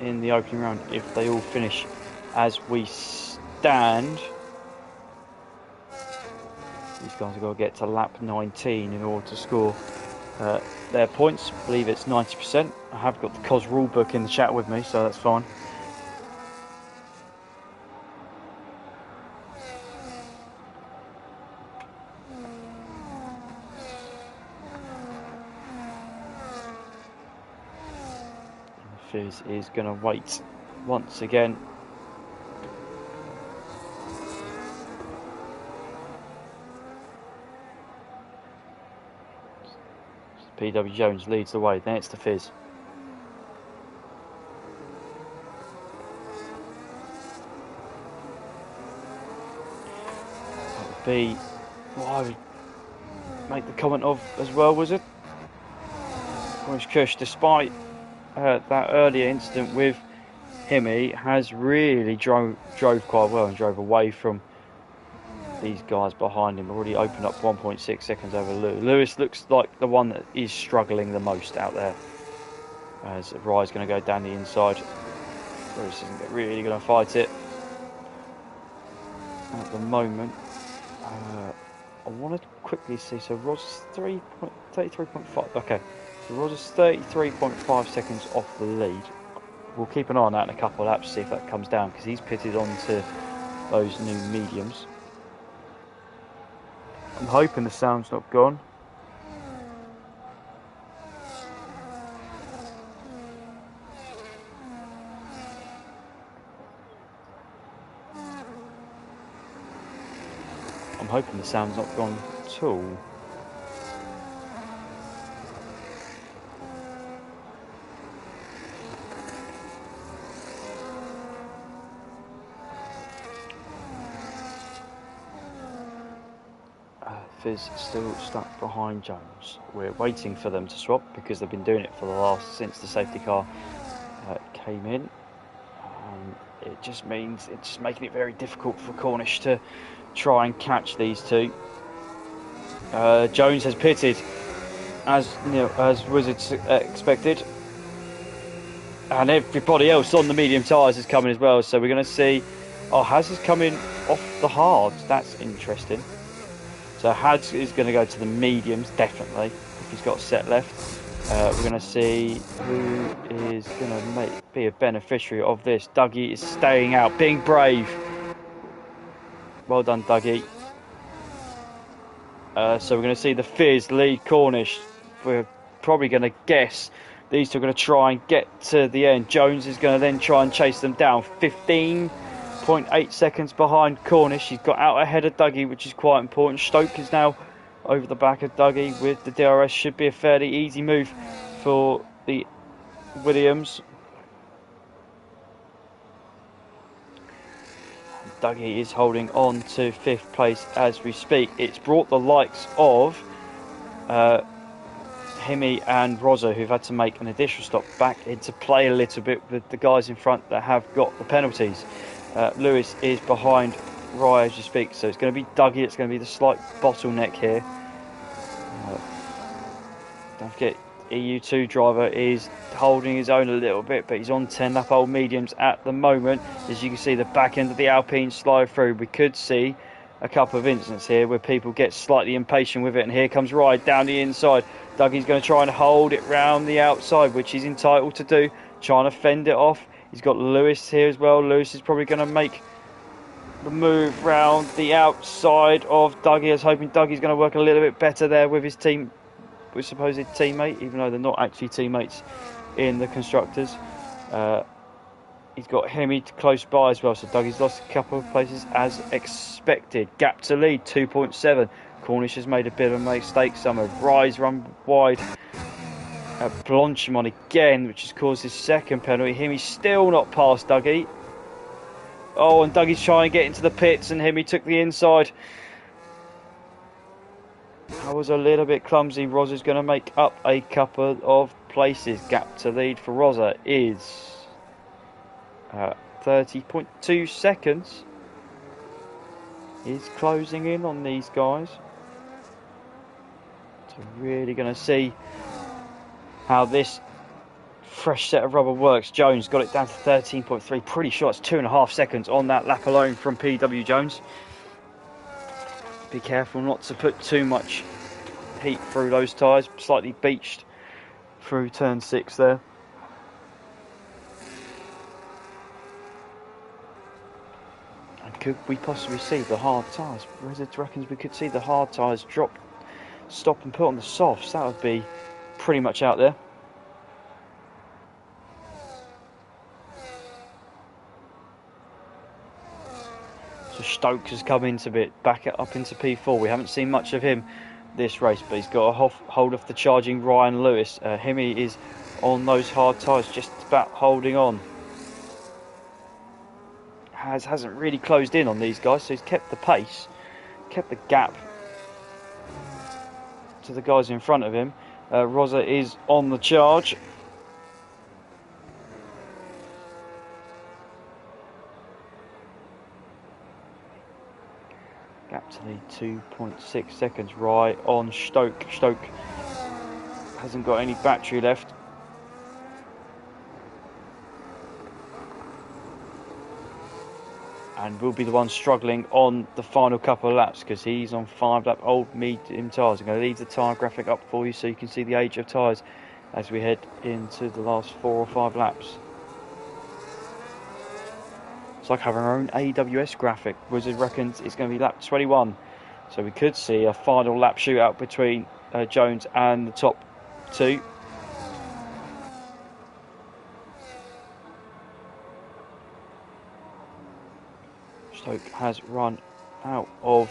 in the opening round if they all finish as we stand. These guys have got to get to lap 19 in order to score their points. I believe it's 90%. I have got the COS rulebook in the chat with me, so that's fine. Fizz is going to wait once again. PW Jones leads the way, then it's the Fizz. That would be what I would make the comment of as well, was it? Cornish Kush, despite that earlier incident with Himi, has really drove quite well and drove away from these guys behind him. Already opened up 1.6 seconds over Lewis. Lewis looks like the one that is struggling the most out there, as Rye's going to go down the inside. Lewis isn't really going to fight it at the moment. I want to quickly see, so Ross 33.5, okay, so Ross is 33.5 seconds off the lead. We'll keep an eye on that in a couple of laps to see if that comes down, because he's pitted onto those new mediums. I'm hoping the sound's not gone. I'm hoping the sound's not gone at all. Fizz still stuck behind Jones. We're waiting for them to swap because they've been doing it for since the safety car came in. It just means it's just making it very difficult for Cornish to try and catch these two. Jones has pitted as was expected, and everybody else on the medium tyres is coming as well. So we're going to see. Oh, Haz is coming off the hards. That's interesting. So Haz is going to go to the mediums definitely if he's got a set left. We're going to see who is going to be a beneficiary of this. Dougie is staying out, being brave. Well done, Dougie. So we're going to see the Fizz lead Cornish. We're probably going to guess these two are going to try and get to the end. Jones is going to then try and chase them down. 15.8 seconds behind Cornish. He's got out ahead of Dougie, which is quite important. Stoke is now over the back of Dougie with the DRS. Should be a fairly easy move for the Williams. Dougie is holding on to 5th place as we speak. It's brought the likes of Himi and Rosa, who've had to make an additional stop, back into play a little bit with the guys in front that have got the penalties. Lewis is behind Rye as you speak, so it's going to be Dougie. It's going to be the slight bottleneck here. Don't forget, EU2 driver is holding his own a little bit, but he's on 10 lap old mediums at the moment. As you can see, the back end of the Alpine slide through. We could see a couple of incidents here where people get slightly impatient with it, and here comes Ride down the inside. Dougie's going to try and hold it round the outside, which he's entitled to do, trying to fend it off. He's got Lewis here as well. Lewis is probably going to make the move round the outside of Dougie. I was hoping Dougie's going to work a little bit better there with his supposed teammate, even though they're not actually teammates in the constructors. He's got Hemi close by as well, so Dougie's lost a couple of places as expected. Gap to lead 2.7. Cornish has made a bit of a mistake. Summer Rise run wide. Blanchimon again, which has caused his second penalty. Hemi still not past Dougie. Oh, and Dougie's trying to get into the pits, and Hemi took the inside. I was a little bit clumsy. Rosa's going to make up a couple of places. Gap to lead for Rosa is 30.2 seconds. Is closing in on these guys. So really going to see how this fresh set of rubber works. Jones got it down to 13.3. Pretty sure it's 2.5 seconds on that lap alone from PW Jones. Be careful not to put too much heat through those tyres. Slightly beached through turn 6 there. And could we possibly see the hard tyres? Reddit reckons we could see the hard tyres stop and put on the softs. That would be pretty much out there. So Stokes has come into back it up into P4. We haven't seen much of him this race, but he's got a hold of the charging Ryan Lewis. Hemi is on those hard tyres, just about holding on. Hasn't really closed in on these guys, so he's kept the pace, kept the gap to the guys in front of him. Rosa is on the charge. Gap to lead 2.6 seconds. Right on Stoke. Stoke hasn't got any battery left. And will be the one struggling on the final couple of laps because he's on 5 lap old medium tyres. I'm going to leave the tyre graphic up for you so you can see the age of tyres as we head into the last 4 or 5 laps. It's like having our own AWS graphic. Wizard reckons it's going to be lap 21. So we could see a final lap shootout between Jones and the top 2. Stoke has run out of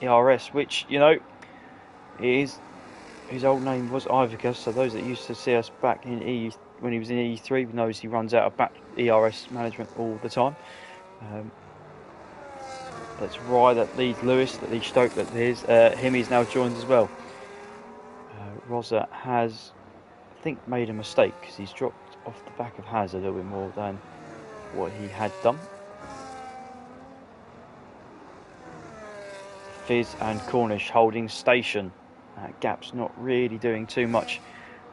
ERS, which, you know, is his old name was Ivica. So those that used to see us back in EU when he was in E3 knows he runs out of ERS management all the time. That's Rye that leads Lewis, that leads Stoke, that leads Himi's now joined as well. Rosa has, I think, made a mistake because he's dropped off the back of Haz a little bit more than what he had done. Fizz and Cornish holding station. That gap's not really doing too much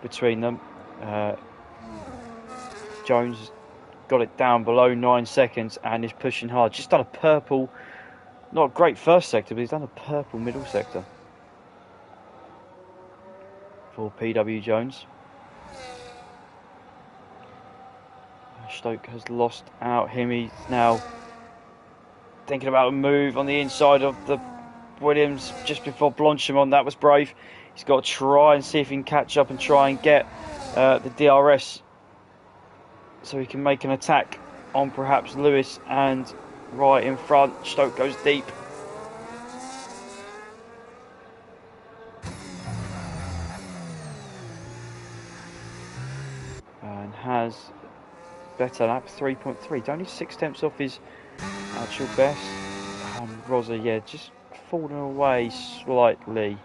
between them. Jones got it down below 9 seconds and is pushing hard. Just done a purple, not a great first sector, but he's done a purple middle sector for PW Jones. Stoke has lost out him. He's now thinking about a move on the inside of the Williams just before Blanchimont. That was brave. He's got to try and see if he can catch up and try and get the DRS so he can make an attack on perhaps Lewis and right in front. Stoke goes deep. And has better lap, 3.3. Only 6 tenths off his actual best. Rosa, yeah, just falling away slightly.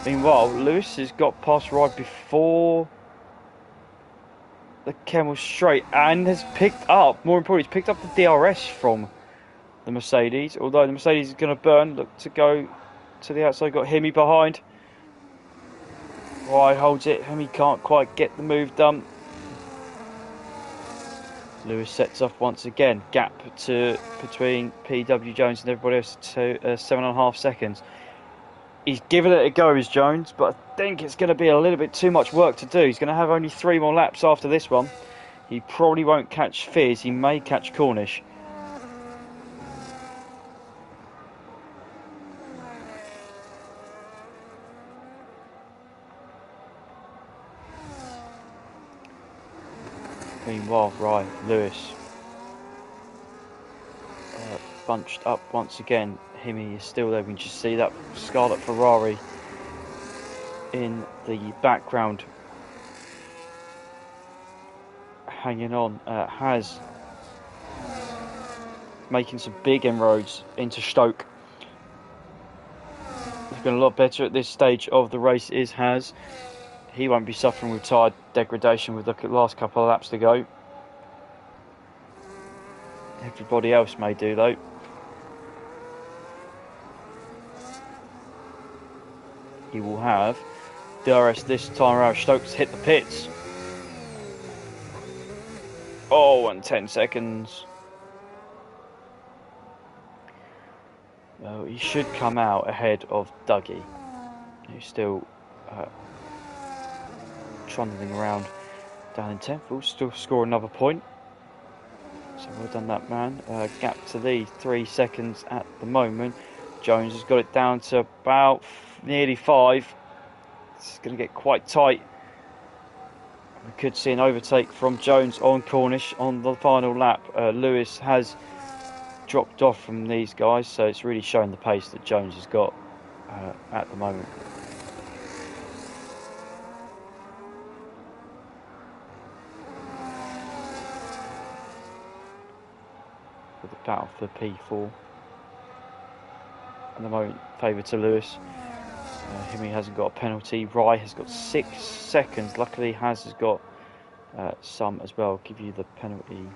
Meanwhile, Lewis has got past Ride before the Kemmel straight and has picked up, more importantly, he's picked up the DRS from the Mercedes. Although the Mercedes is going to burn, look to go to the outside, got Himi behind. Ride holds it, Himi can't quite get the move done. Lewis sets off once again. Gap between PW Jones and everybody else to 7.5 seconds. He's given it a go, is Jones, but I think it's going to be a little bit too much work to do. He's going to have only 3 more laps after this one. He probably won't catch Fizz. He may catch Cornish. Meanwhile, right, Lewis bunched up once again. Himi is still there. We can just see that Scarlet Ferrari in the background hanging on. Has making some big inroads into Stoke. Looking a lot better at this stage of the race is Has. He won't be suffering with tyre degradation with the last couple of laps to go. Everybody else may do though. He will have DRS this time around. Stokes hit the pits. Oh, and 10 seconds. Well, he should come out ahead of Dougie, who's still trundling around down in 10th. Will still score another point. So well done that man. Gap to the 3 seconds at the moment. Jones has got it down to about nearly 5. It's going to get quite tight. We could see an overtake from Jones on Cornish on the final lap. Lewis has dropped off from these guys, so it's really showing the pace that Jones has got at the moment. With the battle for P4 at the moment, favour to Lewis. Himi hasn't got a penalty. Rye has got 6 seconds. Luckily, has got some as well. I'll give you the penalty.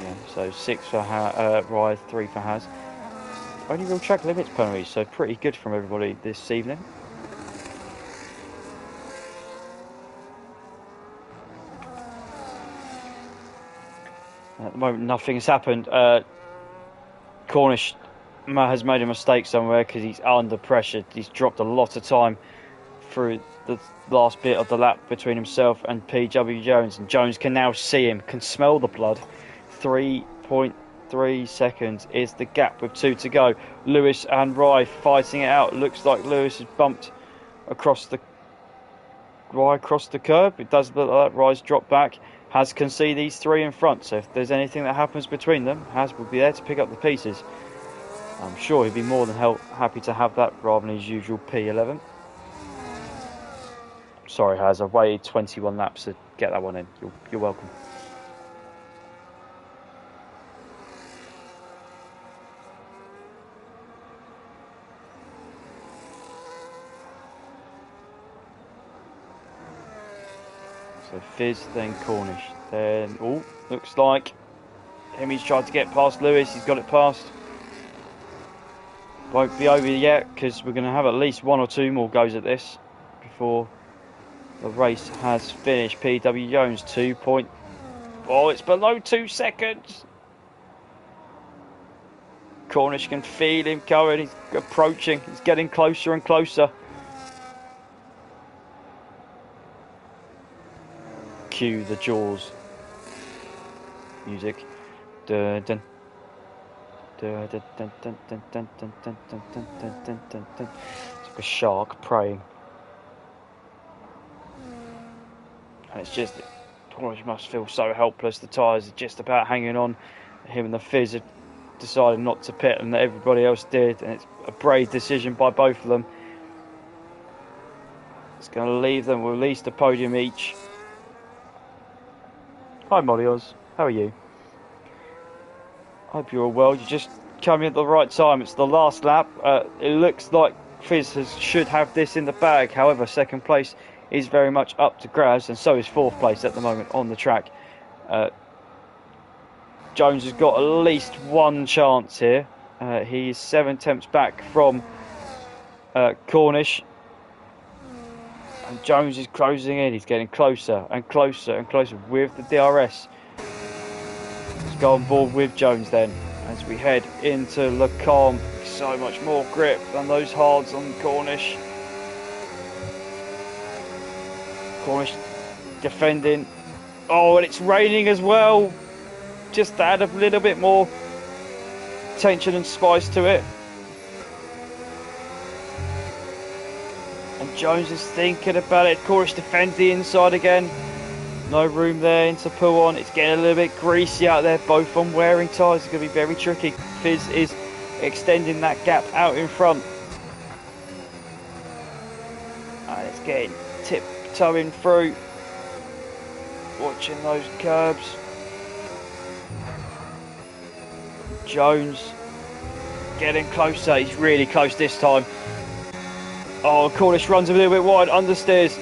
Yeah, so 6 for Rye, 3 for Has. Only real track limits penalties, so pretty good from everybody this evening. At the moment, nothing has happened. Cornish has made a mistake somewhere because he's under pressure. He's dropped a lot of time through the last bit of the lap between himself and PW Jones, and Jones can now see him, can smell the blood. 3.3 seconds is the gap with 2 to go. Lewis and Rye fighting it out. Looks like Lewis has bumped across the curb. It does look like that. Rye's dropped back. Has can see these 3 in front, so if there's anything that happens between them, Has will be there to pick up the pieces. I'm sure he'd be more than happy to have that rather than his usual P11. Sorry, Has, I've waited 21 laps to get that one in. You're welcome. So Fizz, then Cornish, then looks like Hemi's tried to get past Lewis. He's got it past. Won't be over yet because we're going to have at least 1 or 2 more goes at this before the race has finished. PW Jones 2 point. Oh, it's below 2 seconds. Cornish can feel him going. He's approaching. He's getting closer and closer. Cue the Jaws music. Dun, dun. Dun, dun, dun, dun, dun, dun, dun, dun, dun, dun, dun, dun, dun. It's like a shark praying. And it's just, Cornish must feel so helpless. The tyres are just about hanging on. Him and the Fizz have decided not to pit, and that everybody else did. And it's a brave decision by both of them. It's going to leave them with at least a podium each. Hi Molly Oz, how are you? Hope you're all well. You just come in at the right time. It's the last lap. It looks like Fizz should have this in the bag. However, second place is very much up to grabs, and so is fourth place at the moment on the track. Jones has got at least one chance here. He is 7 tenths back from Cornish. And Jones is closing in. He's getting closer and closer and closer with the DRS. Let's go on board with Jones then as we head into Le Combe. So much more grip than those hards on Cornish. Cornish defending. Oh, and it's raining as well. Just to add a little bit more tension and spice to it. And Jones is thinking about it. Cornish defends the inside again. No room there to pull on. It's getting a little bit greasy out there. Both on wearing tyres. It's going to be very tricky. Fizz is extending that gap out in front. And it's getting tiptoeing through. Watching those curbs. Jones getting closer. He's really close this time. Oh, Cornish runs a little bit wide, understeers.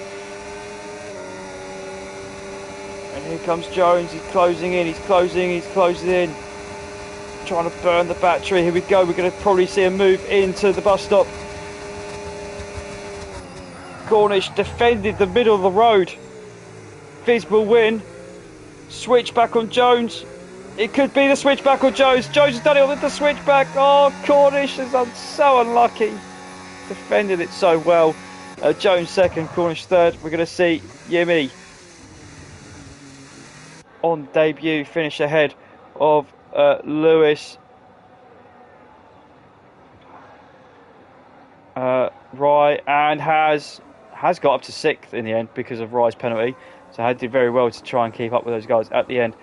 And here comes Jones, he's closing in, he's closing in. Trying to burn the battery, here we go, we're going to probably see a move into the bus stop. Cornish defended the middle of the road. Fizz will win. Switchback on Jones. It could be the switchback on Jones. Jones has done it on the switchback. Oh, Cornish is so unlucky. Defended it so well. Jones second, Cornish third. We're going to see Yimi on debut finish ahead of Lewis. Rye and has got up to 6th in the end because of Rye's penalty. So I did very well to try and keep up with those guys at the end.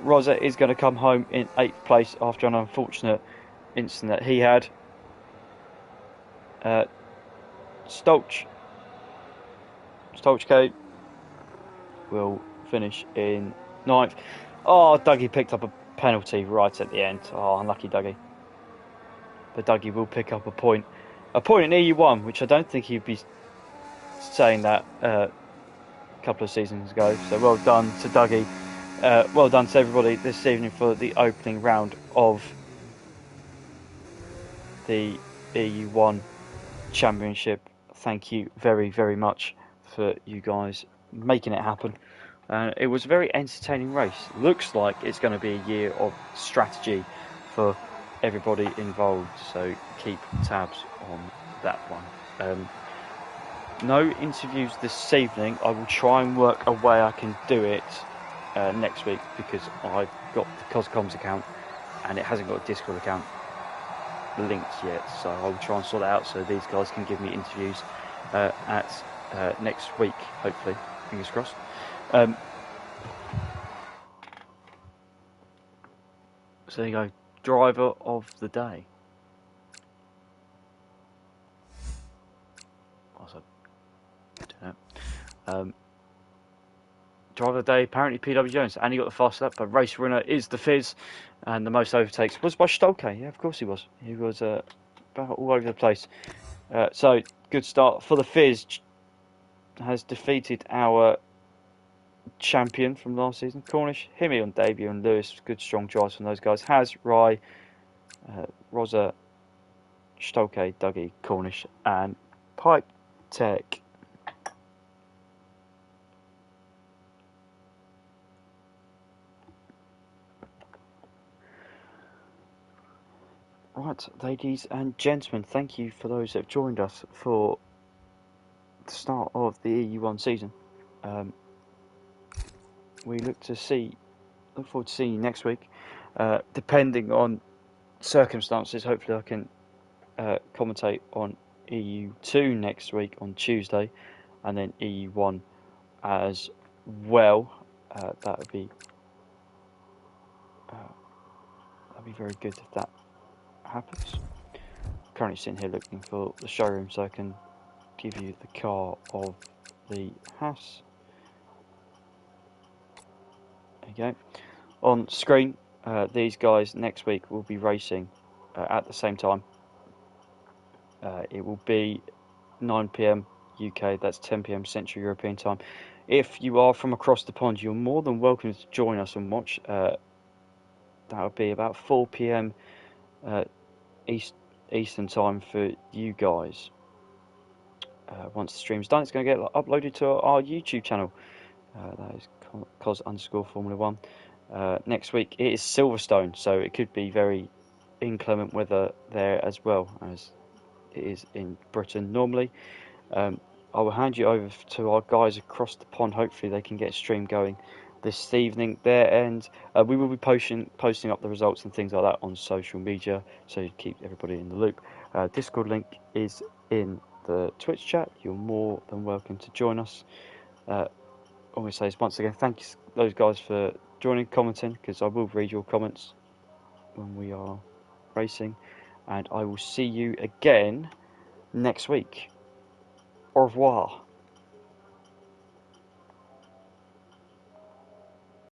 Rosa is going to come home in 8th place after an unfortunate incident that he had. Stolchko will finish in 9th. Oh, Dougie picked up a penalty right at the end. Oh, unlucky Dougie. But Dougie will pick up a point. A point in EU1, which I don't think he'd be saying that a couple of seasons ago. So well done to Dougie. Well done to everybody this evening for the opening round of the EU1 Championship. Thank you very, very much for you guys making it happen. It was a very entertaining race. Looks like it's going to be a year of strategy for everybody involved, so keep tabs on that one. No interviews this evening. I will try and work a way I can do it next week, because I've got the Coscoms account and it hasn't got a Discord account linked yet, so I'll try and sort it out so these guys can give me interviews at next week, hopefully, fingers crossed. So there you go, driver of the day. Driver of the day, apparently PW Jones, and he got the fast lap, but race winner is the Fizz, and the most overtakes was by Stolke. Yeah, of course he was. He was about all over the place. So good start for the Fizz. Has defeated our champion from last season. Cornish, Himi on debut, and Lewis, good strong drives from those guys. Has, Rye, Rosa, Stolke, Dougie, Cornish, and Pipe Tech. Right, ladies and gentlemen, thank you for those that have joined us for the start of the EU1 season. We look forward to seeing you next week. Depending on circumstances, hopefully I can commentate on EU2 next week on Tuesday, and then EU1 as well. That would be very good if that happens. Currently sitting here looking for the showroom so I can give you the car of the Haas. There you go. On screen, these guys next week will be racing at the same time. It will be 9 PM UK, that's 10 PM Central European time. If you are from across the pond, you're more than welcome to join us and watch. That would be about 4 PM Eastern time for you guys. Once the stream's done, it's going to get uploaded to our YouTube channel. That is cos_Formula 1. Next week it is Silverstone, so it could be very inclement weather there as well as it is in Britain normally. I will hand you over to our guys across the pond. Hopefully they can get a stream going this evening there, and we will be posting up the results and things like that on social media, so you keep everybody in the loop. Discord link is in the Twitch chat. You're more than welcome to join us. All I say is once again, thank you those guys for joining, commenting, because I will read your comments when we are racing, and I will see you again next week. Au revoir.